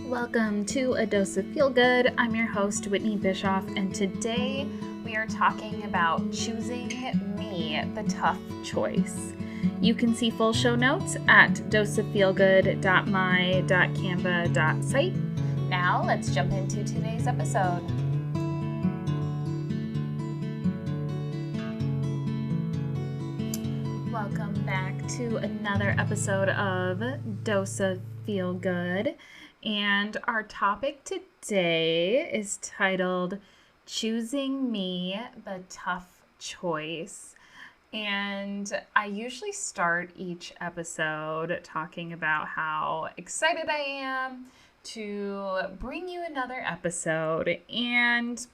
Welcome to A Dose of Feel Good. I'm your host, Whitney Bischoff, and today we are talking about choosing me, the tough choice. You can see full show notes at doseoffeelgood.my.canva.site. Now let's jump into today's episode. Welcome back to another episode of Dose of Feel Good. And our topic today is titled Choosing Me, the Tough Choice. And I usually start each episode talking about how excited I am to bring you another episode. And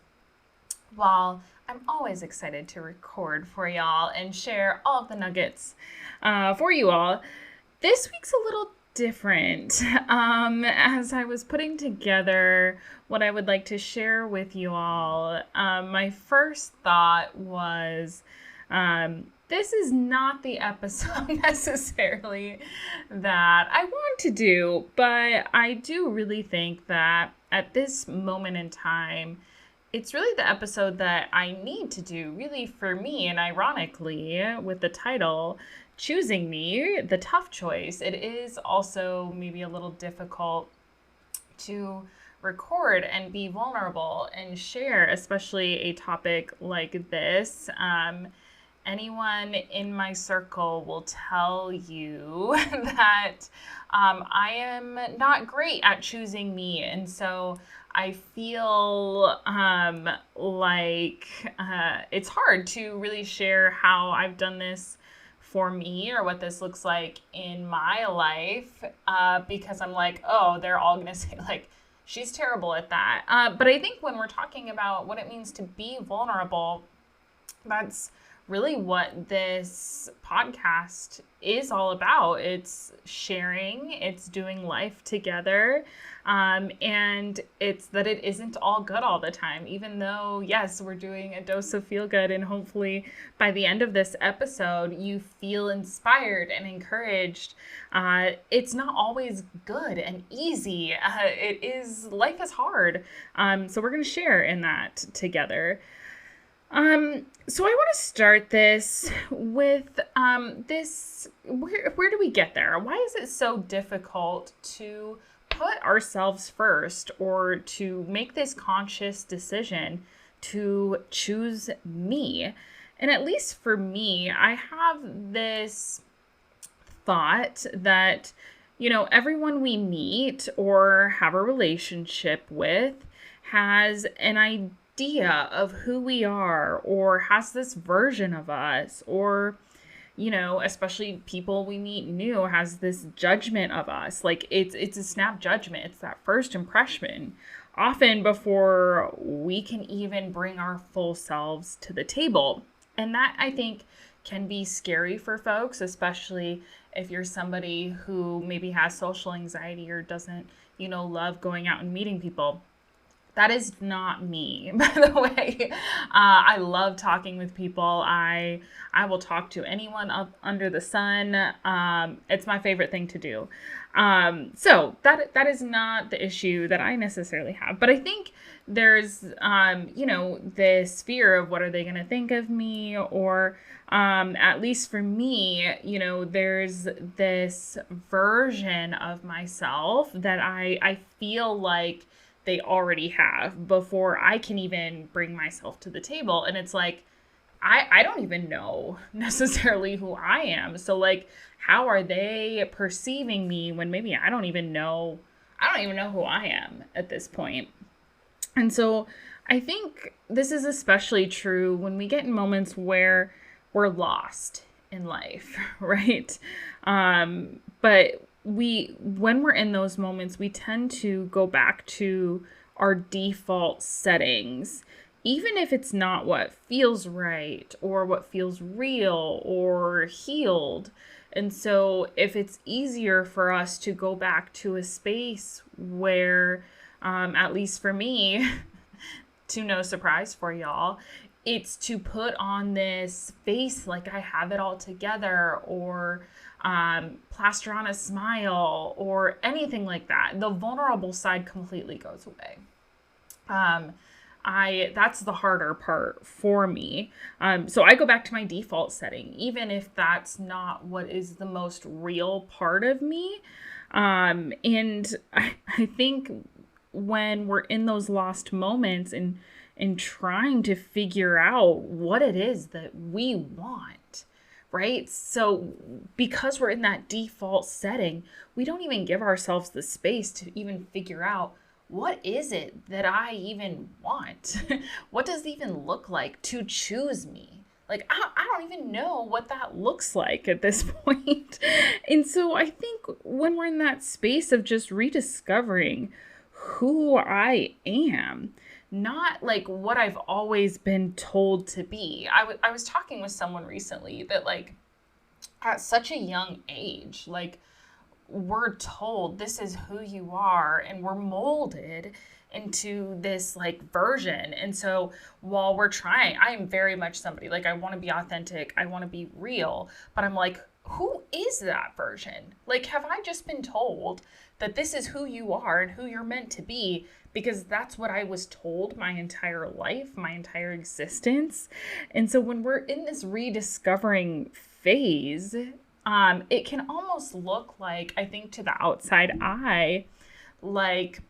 while I'm always excited to record for y'all and share all of the nuggets for you all, this week's a little different. As I was putting together what I would like to share with you all, my first thought was, this is not the episode necessarily that I want to do, but I do really think that at this moment in time, it's really the episode that I need to do, really, for me. And ironically, with the title, Choosing Me, the Tough Choice, it is also maybe a little difficult to record and be vulnerable and share, especially a topic like this. Anyone in my circle will tell you that I am not great at choosing me. And so I feel like it's hard to really share how I've done this for me or what this looks like in my life because I'm like, oh, they're all going to say like, she's terrible at that. But I think when we're talking about what it means to be vulnerable, that's really what this podcast is all about. It's sharing, it's doing life together, and it's that it isn't all good all the time, even though, yes, we're doing a dose of feel good, and hopefully by the end of this episode, you feel inspired and encouraged. It's not always good and easy. Life is hard. So we're going to share in that together. So I want to start this with where do we get there? Why is it so difficult to put ourselves first or to make this conscious decision to choose me? And at least for me, I have this thought that, everyone we meet or have a relationship with has an idea of who we are or has this version of us, or especially people we meet new has this judgment of us. Like it's a snap judgment. It's that first impression, often before we can even bring our full selves to the table. And that, I think, can be scary for folks, especially if you're somebody who maybe has social anxiety or doesn't love going out and meeting people. That is not me, by the way. I love talking with people. I will talk to anyone up under the sun. It's my favorite thing to do. So that is not the issue that I necessarily have. But I think there's, this fear of what are they going to think of me, or at least for me, there's this version of myself that I feel like they already have before I can even bring myself to the table. And it's like, I don't even know necessarily who I am. So like, how are they perceiving me when maybe I don't even know who I am at this point. And so I think this is especially true when we get in moments where we're lost in life, right? But when we're in those moments, we tend to go back to our default settings, even if it's not what feels right or what feels real or healed. And so if it's easier for us to go back to a space where, at least for me, to no surprise for y'all, it's to put on this face like I have it all together, or plaster on a smile, or anything like that. The vulnerable side completely goes away. Um, that's the harder part for me. So I go back to my default setting, even if that's not what is the most real part of me. And I think when we're in those lost moments and trying to figure out what it is that we want, right? So because we're in that default setting, we don't even give ourselves the space to even figure out, what is it that I even want? What does it even look like to choose me? Like, I don't even know what that looks like at this point. And so I think when we're in that space of just rediscovering who I am, not like what I've always been told to be. I was talking with someone recently that, like, at such a young age, like, we're told this is who you are, and we're molded into this like version. And so while we're trying, I am very much somebody, like, I want to be authentic, I want to be real, but I'm like, who is that version? Like, have I just been told that this is who you are and who you're meant to be because that's what I was told my entire life, my entire existence? And so when we're in this rediscovering phase, it can almost look like, I think, to the outside eye, like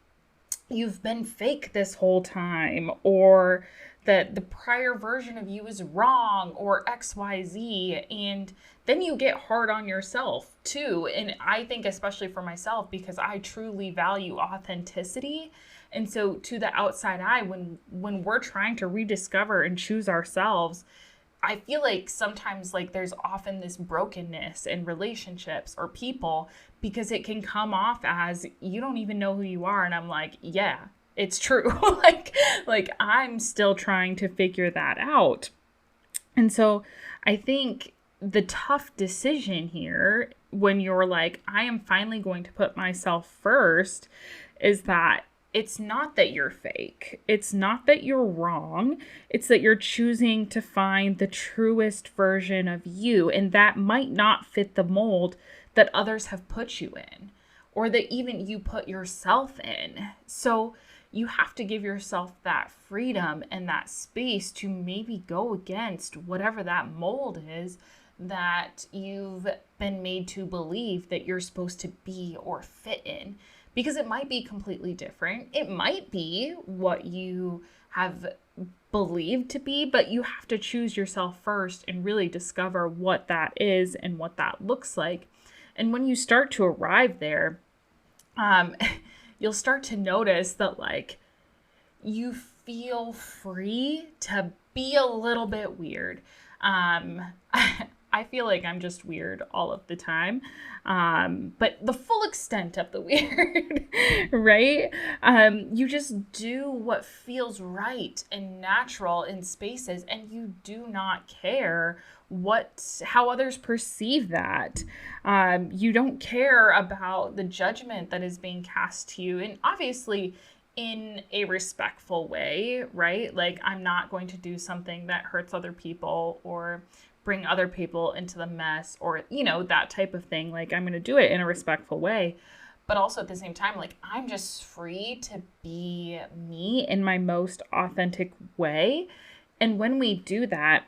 you've been fake this whole time, or that the prior version of you is wrong, or XYZ. And then you get hard on yourself too. And I think, especially for myself, because I truly value authenticity. And so to the outside eye, when we're trying to rediscover and choose ourselves, I feel like sometimes, like, there's often this brokenness in relationships or people because it can come off as you don't even know who you are. And I'm like, yeah, it's true. like I'm still trying to figure that out. And so I think the tough decision here, when you're like, I am finally going to put myself first, is that it's not that you're fake. It's not that you're wrong. It's that you're choosing to find the truest version of you. And that might not fit the mold that others have put you in, or that even you put yourself in. So you have to give yourself that freedom and that space to maybe go against whatever that mold is that you've been made to believe that you're supposed to be or fit in. Because it might be completely different. It might be what you have believed to be, but you have to choose yourself first and really discover what that is and what that looks like. And when you start to arrive there, you'll start to notice that, like, you feel free to be a little bit weird. I feel like I'm just weird all of the time. But the full extent of the weird, right? You just do what feels right and natural in spaces, and you do not care how others perceive that. You don't care about the judgment that is being cast to you. And obviously, in a respectful way, right? Like, I'm not going to do something that hurts other people or bring other people into the mess, or, that type of thing. Like, I'm going to do it in a respectful way. But also at the same time, like, I'm just free to be me in my most authentic way. And when we do that,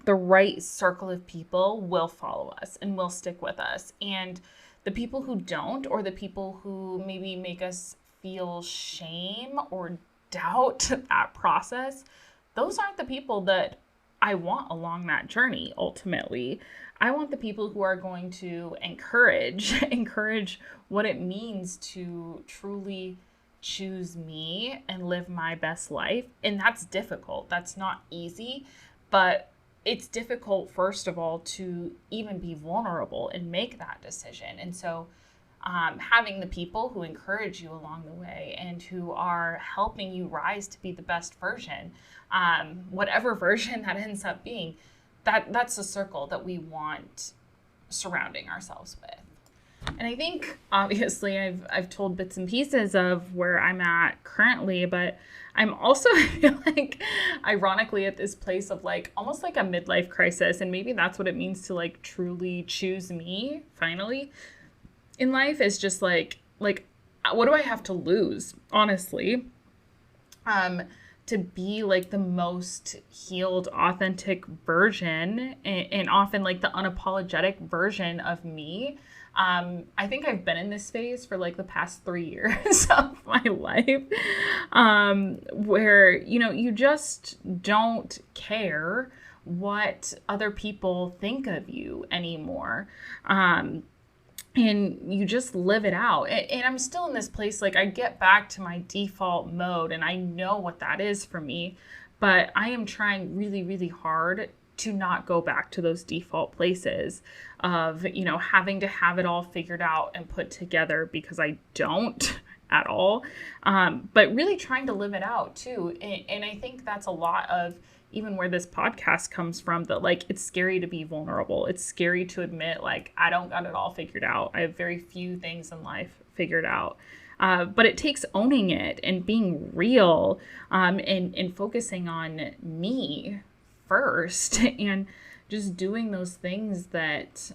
the right circle of people will follow us and will stick with us. And the people who don't, or the people who maybe make us feel shame or doubt that process, those aren't the people that I want along that journey. Ultimately, I want the people who are going to encourage what it means to truly choose me and live my best life. And that's difficult. That's not easy, but it's difficult, first of all, to even be vulnerable and make that decision. And so having the people who encourage you along the way and who are helping you rise to be the best version, whatever version that ends up being, that's a circle that we want surrounding ourselves with. And I think obviously I've told bits and pieces of where I'm at currently, but I'm also I feel like ironically at this place of like almost like a midlife crisis, and maybe that's what it means to like truly choose me finally in life, is just like what do I have to lose, honestly? Um to be like the most healed, authentic version, and often like the unapologetic version of me. I think I've been in this phase for like the past 3 years of my life, where, you know, you just don't care what other people think of you anymore. And you just live it out. And I'm still in this place, like I get back to my default mode and I know what that is for me, but I am trying really, really hard to not go back to those default places of, you know, having to have it all figured out and put together, because I don't at all. But really trying to live it out too. And I think that's a lot of even where this podcast comes from, that like it's scary to be vulnerable. It's scary to admit like I don't got it all figured out. I have very few things in life figured out. But it takes owning it and being real, and focusing on me first and just doing those things that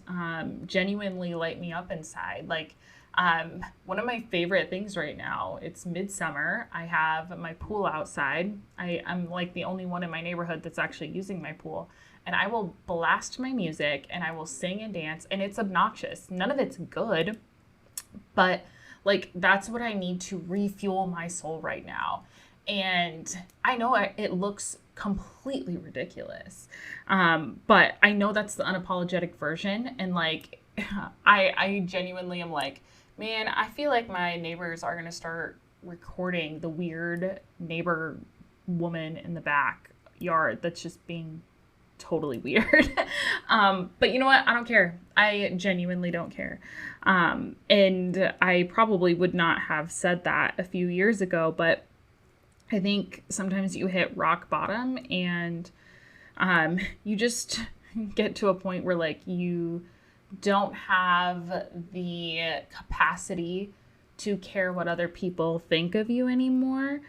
genuinely light me up inside. Like one of my favorite things right now, it's midsummer. I have my pool outside. I'm like the only one in my neighborhood that's actually using my pool. And I will blast my music and I will sing and dance, and it's obnoxious. None of it's good, but like that's what I need to refuel my soul right now. And I know it looks completely ridiculous, but I know that's the unapologetic version. And like I genuinely am like, man, I feel like my neighbors are going to start recording the weird neighbor woman in the backyard that's just being totally weird. But you know what? I don't care. I genuinely don't care. And I probably would not have said that a few years ago, but I think sometimes you hit rock bottom and you just get to a point where like you don't have the capacity to care what other people think of you anymore.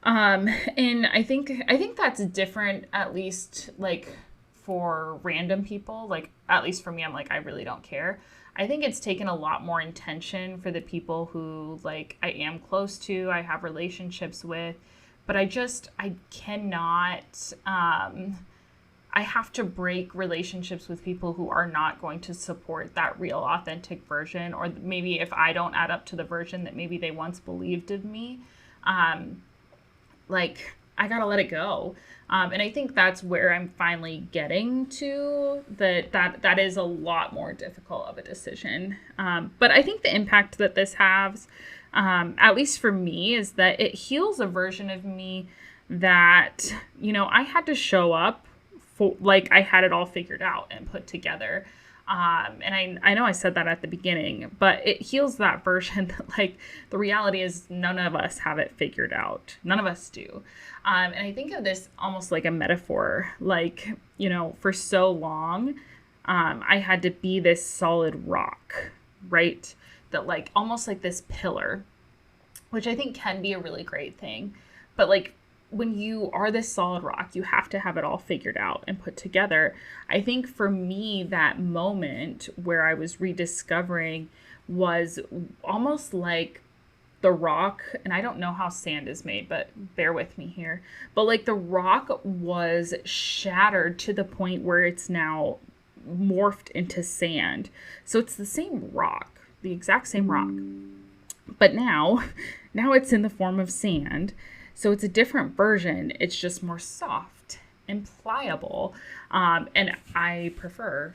And I think that's different, at least like for random people. Like at least for me, I'm like, I really don't care. I think it's taken a lot more intention for the people who like I am close to, I have relationships with, but I cannot, I have to break relationships with people who are not going to support that real authentic version, or maybe if I don't add up to the version that maybe they once believed of me, like I gotta let it go. And I think that's where I'm finally getting to, that is a lot more difficult of a decision. But I think the impact that this has, at least for me, is that it heals a version of me that, you know, I had to show up for, like I had it all figured out and put together. And I know I said that at the beginning, but it heals that version that like the reality is none of us have it figured out. None of us do. And I think of this almost like a metaphor, like, you know, for so long, I had to be this solid rock, right? That like almost like this pillar, which I think can be a really great thing. But like when you are this solid rock, you have to have it all figured out and put together. I think for me, that moment where I was rediscovering was almost like the rock, and I don't know how sand is made, but bear with me here. But like the rock was shattered to the point where it's now morphed into sand. So it's the same rock, the exact same rock. But now it's in the form of sand. So it's a different version. It's just more soft and pliable. And I prefer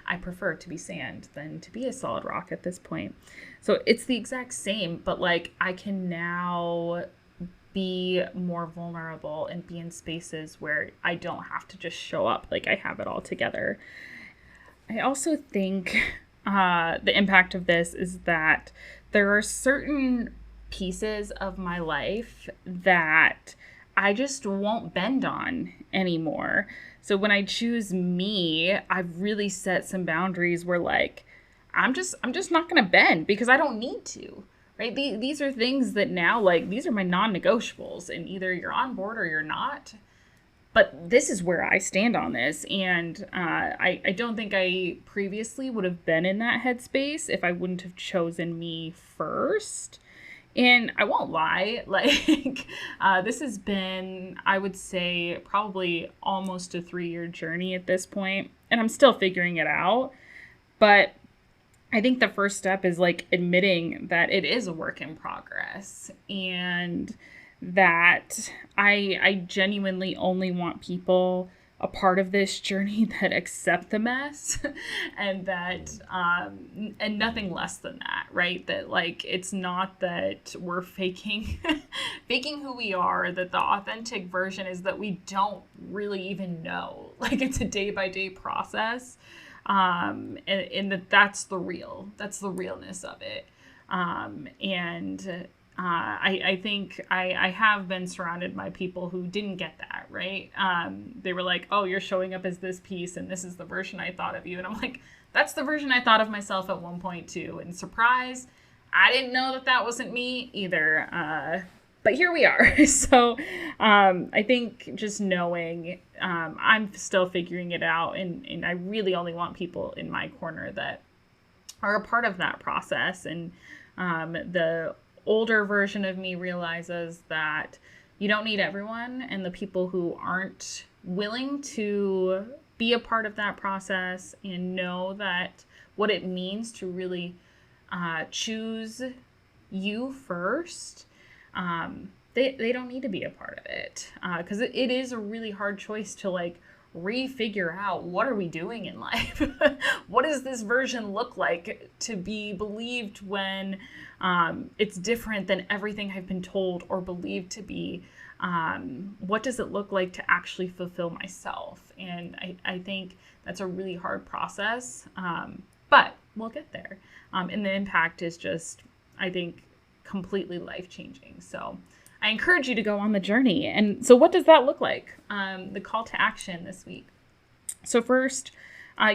to be sand than to be a solid rock at this point. So it's the exact same, but like I can now be more vulnerable and be in spaces where I don't have to just show up like I have it all together. I also think the impact of this is that there are certain pieces of my life that I just won't bend on anymore. So when I choose me, I've really set some boundaries where like I'm just not going to bend because I don't need to. Right? These are things that now, like, these are my non-negotiables, and either you're on board or you're not. But this is where I stand on this. And I don't think I previously would have been in that headspace if I wouldn't have chosen me first. And I won't lie, like, this has been, I would say, probably almost a 3-year journey at this point, and I'm still figuring it out. But I think the first step is like admitting that it is a work in progress, and that I genuinely only want people a part of this journey that accept the mess and that and nothing less than that, right? That like it's not that we're faking faking who we are, that the authentic version is that we don't really even know. Like it's a day-by-day process. And that's the realness of it. I think I have been surrounded by people who didn't get that, right? They were like, oh, you're showing up as this piece and this is the version I thought of you. And I'm like, that's the version I thought of myself at one point too. And surprise, I didn't know that wasn't me either. But here we are. So I think just knowing I'm still figuring it out, and I really only want people in my corner that are a part of that process. And the older version of me realizes that you don't need everyone, and the people who aren't willing to be a part of that process and know that what it means to really choose you first, they don't need to be a part of it, because it is a really hard choice to like refigure out what are we doing in life. What does this version look like to be believed when it's different than everything I've been told or believed to be? What does it look like to actually fulfill myself? And I think that's a really hard process, but we'll get there. And the impact is just, I think, completely life-changing. So I encourage you to go on the journey. And so what does that look like? The call to action this week. So first,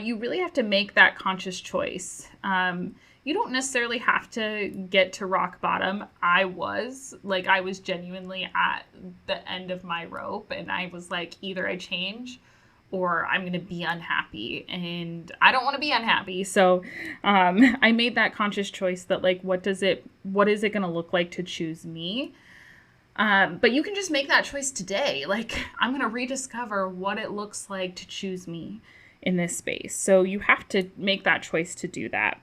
you really have to make that conscious choice. You don't necessarily have to get to rock bottom. I was genuinely at the end of my rope, and I was like, either I change or I'm going to be unhappy, and I don't want to be unhappy. So I made that conscious choice that like, what is it going to look like to choose me? But you can just make that choice today. Like, I'm going to rediscover what it looks like to choose me in this space. So you have to make that choice to do that.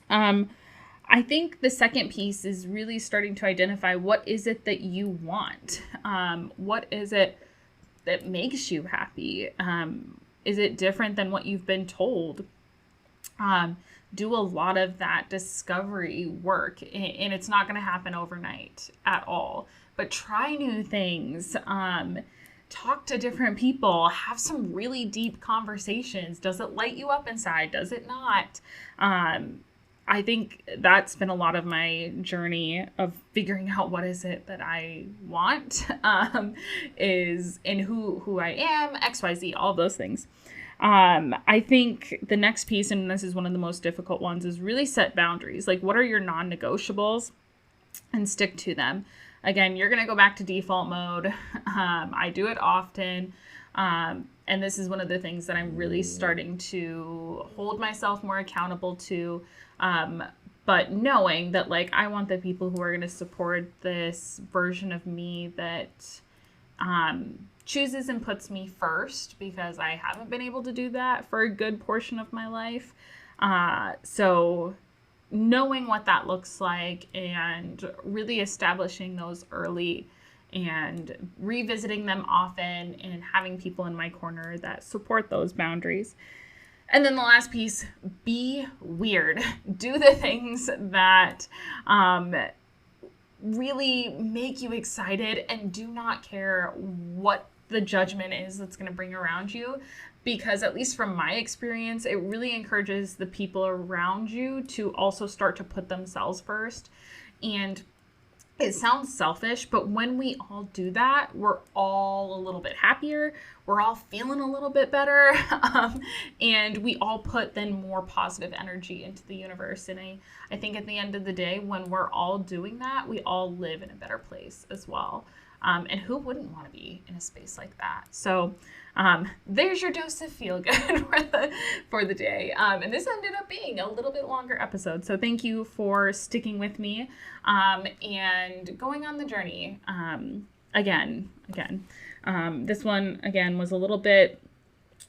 I think the second piece is really starting to identify what is it that you want? What is it that makes you happy? Is it different than what you've been told? Do a lot of that discovery work, and it's not going to happen overnight at all, but try new things. Talk to different people, have some really deep conversations. Does it light you up inside? Does it not? I think that's been a lot of my journey of figuring out what is it that I want, is and who I am, XYZ, all those things. I think the next piece, and this is one of the most difficult ones, is really set boundaries. Like, what are your non-negotiables, and stick to them. Again, you're going to go back to default mode. I do it often. And this is one of the things that I'm really starting to hold myself more accountable to. But knowing that, like, I want the people who are going to support this version of me that chooses and puts me first, because I haven't been able to do that for a good portion of my life. So knowing what that looks like and really establishing those early and revisiting them often and having people in my corner that support those boundaries. And then the last piece, be weird. Do the things that really make you excited, and do not care what the judgment is that's going to bring around you, because at least from my experience, it really encourages the people around you to also start to put themselves first. And it sounds selfish, but when we all do that, we're all a little bit happier. We're all feeling a little bit better. And we all put then more positive energy into the universe. And I think at the end of the day, when we're all doing that, we all live in a better place as well. And who wouldn't want to be in a space like that? So there's your dose of feel good for the day. And this ended up being a little bit longer episode. So thank you for sticking with me and going on the journey. Again, this one, again, was a little bit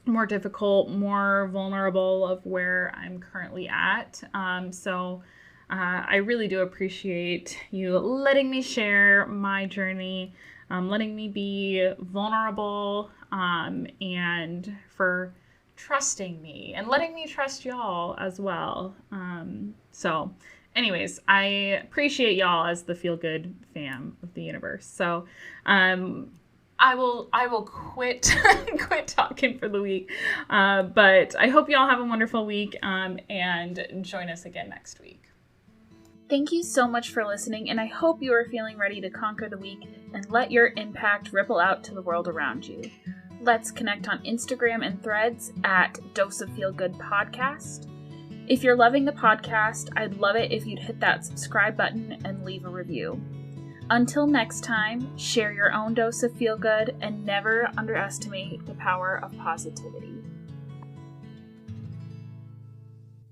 more difficult, more vulnerable of where I'm currently at. So I really do appreciate you letting me share my journey, letting me be vulnerable, and for trusting me and letting me trust y'all as well. So anyways, I appreciate y'all as the feel good fam of the universe. So I will quit talking for the week. But I hope y'all have a wonderful week, and join us again next week. Thank you so much for listening, and I hope you are feeling ready to conquer the week and let your impact ripple out to the world around you. Let's connect on Instagram and Threads at Dose of Feel Good Podcast. If you're loving the podcast, I'd love it if you'd hit that subscribe button and leave a review. Until next time, share your own dose of feel good and never underestimate the power of positivity.